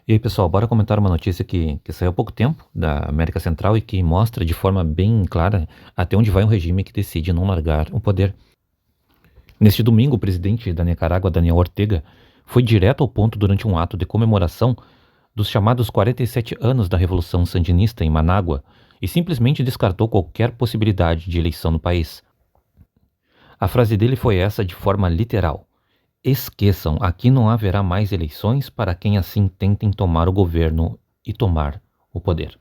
E aí, pessoal, bora comentar uma notícia que saiu há pouco tempo da América Central e que mostra de forma bem clara até onde vai um regime que decide não largar o poder. Neste domingo, o presidente da Nicarágua, Daniel Ortega, foi direto ao ponto durante um ato de comemoração dos chamados 47 anos da Revolução Sandinista em Manágua e simplesmente descartou qualquer possibilidade de eleição no país. A frase dele foi essa de forma literal: esqueçam, aqui não haverá mais eleições para quem assim tentem tomar o governo e tomar o poder.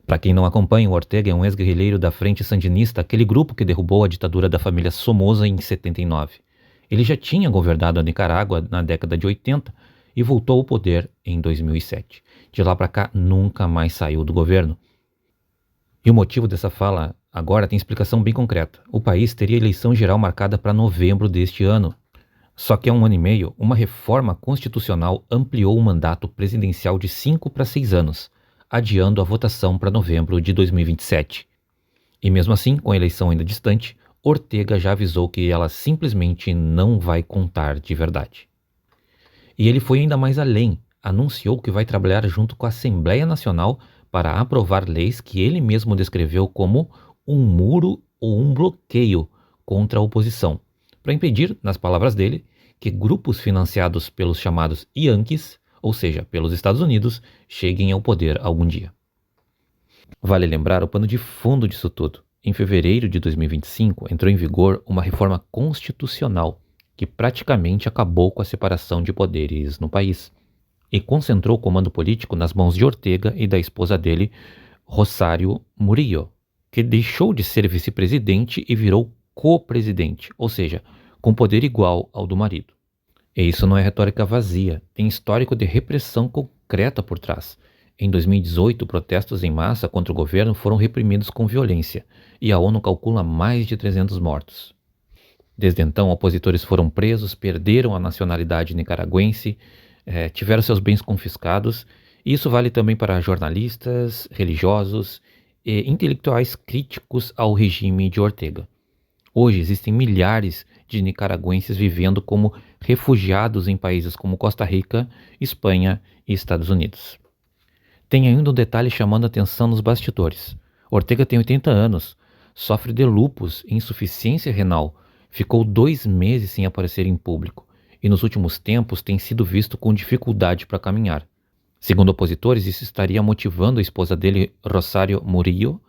Para quem não acompanha, o Ortega é um ex-guerrilheiro da Frente Sandinista, aquele grupo que derrubou a ditadura da família Somoza em 79. Ele já tinha governado a Nicarágua na década de 80 e voltou ao poder em 2007. De lá para cá, nunca mais saiu do governo. E o motivo dessa fala agora tem explicação bem concreta. O país teria eleição geral marcada para novembro deste ano. Só que há um ano e meio, uma reforma constitucional ampliou o mandato presidencial de 5 para 6 anos, adiando a votação para novembro de 2027. E mesmo assim, com a eleição ainda distante, Ortega já avisou que ela simplesmente não vai contar de verdade. E ele foi ainda mais além, anunciou que vai trabalhar junto com a Assembleia Nacional para aprovar leis que ele mesmo descreveu como um muro ou um bloqueio contra a oposição, para impedir, nas palavras dele, que grupos financiados pelos chamados Yankees, ou seja, pelos Estados Unidos, cheguem ao poder algum dia. Vale lembrar o pano de fundo disso tudo. Em fevereiro de 2025, entrou em vigor uma reforma constitucional que praticamente acabou com a separação de poderes no país e concentrou o comando político nas mãos de Ortega e da esposa dele, Rosário Murillo, que deixou de ser vice-presidente e virou co-presidente, ou seja, com poder igual ao do marido. E isso não é retórica vazia, tem histórico de repressão concreta por trás. Em 2018, protestos em massa contra o governo foram reprimidos com violência, e a ONU calcula mais de 300 mortos. Desde então, opositores foram presos, perderam a nacionalidade nicaragüense, tiveram seus bens confiscados, e isso vale também para jornalistas, religiosos e intelectuais críticos ao regime de Ortega. Hoje existem milhares de nicaragüenses vivendo como refugiados em países como Costa Rica, Espanha e Estados Unidos. Tem ainda um detalhe chamando a atenção nos bastidores. Ortega tem 80 anos, sofre de lúpus e insuficiência renal, ficou 2 meses sem aparecer em público e nos últimos tempos tem sido visto com dificuldade para caminhar. Segundo opositores, isso estaria motivando a esposa dele, Rosário Murillo,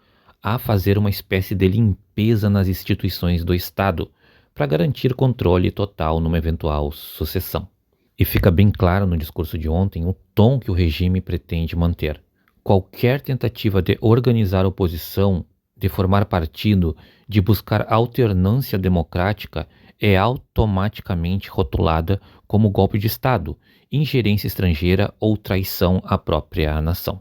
a fazer uma espécie de limpeza nas instituições do Estado para garantir controle total numa eventual sucessão. E fica bem claro no discurso de ontem o tom que o regime pretende manter. Qualquer tentativa de organizar a oposição, de formar partido, de buscar alternância democrática é automaticamente rotulada como golpe de Estado, ingerência estrangeira ou traição à própria nação.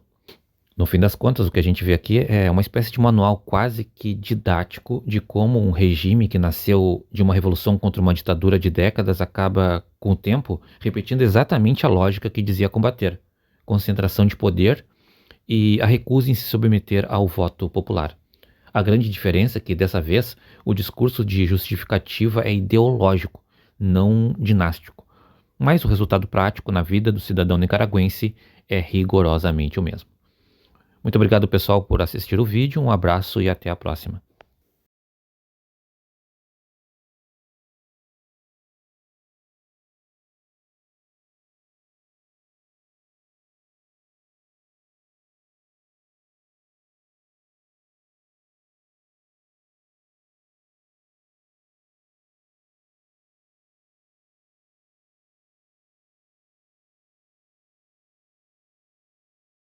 No fim das contas, o que a gente vê aqui é uma espécie de manual quase que didático de como um regime que nasceu de uma revolução contra uma ditadura de décadas acaba, com o tempo, repetindo exatamente a lógica que dizia combater: concentração de poder e a recusa em se submeter ao voto popular. A grande diferença é que, dessa vez, o discurso de justificativa é ideológico, não dinástico. Mas o resultado prático na vida do cidadão nicaragüense é rigorosamente o mesmo. Muito obrigado, pessoal, por assistir o vídeo, um abraço e até a próxima.